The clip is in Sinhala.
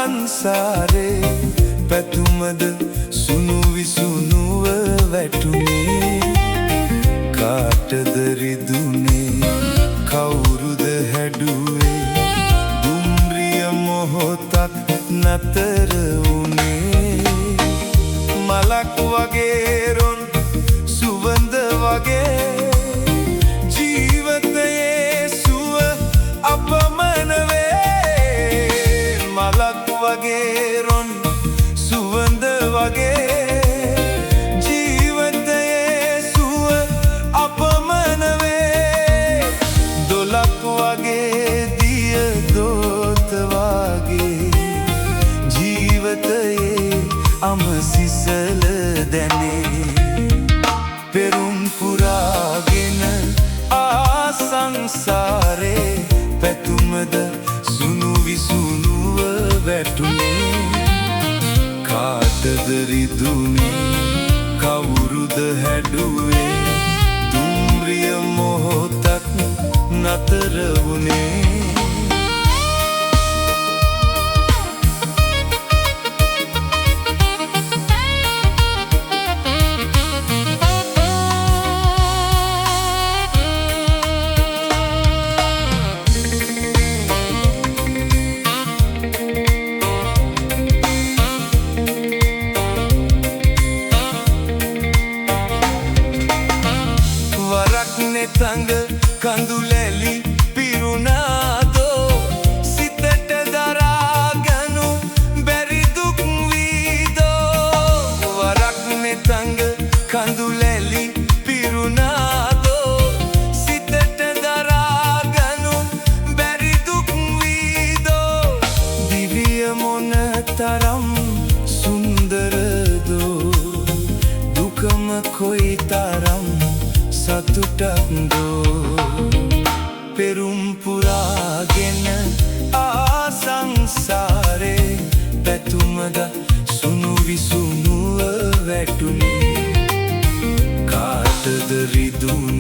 සංසාරේ පැතුමද සුණු විසුණුව වැටුනේ කාටද රිදුනේ කවුරුද හැඩුවේ දුම්රිය මොහොතක් නතර වුනේ මලක් වගේ රොන් සුවඳ වගේ ජීවිතයේ සුව අපමණ වේ මලක් වගේ රොන් සුවඳ වගේ ජීවිතයේ සුව අපමණ වේ දොලක් වගේ දිය දෝත වගේ ජීවිතයේ අමසිසල දැනේ පෙරුම් පුරාගෙන සංසාරේ පැතුමද සුණු විසුණුව වැටුනේ කාටද රිදුනේ කවුරුද හැඩුවේ දුම්රිය මොහොතක් නතර වුනේ තඟ කඳුලැලි පිරුණාදෝ සිතට දරාගනු බැරි දුක් වීදෝ වරක්නේ තඟ කඳුලැලි පිරුණාදෝ සිතට දරාගනු බැරි දුක් වීදෝ දිවිය මොන තරම් සුන්දරදෝ දුකම කොයි තරම් සතුටක්දෝ පෙරුම් පුරාගෙන සංසාරේ පැතුමද සුණු විසුණුව වැටුනේ කාටද රිදුනේ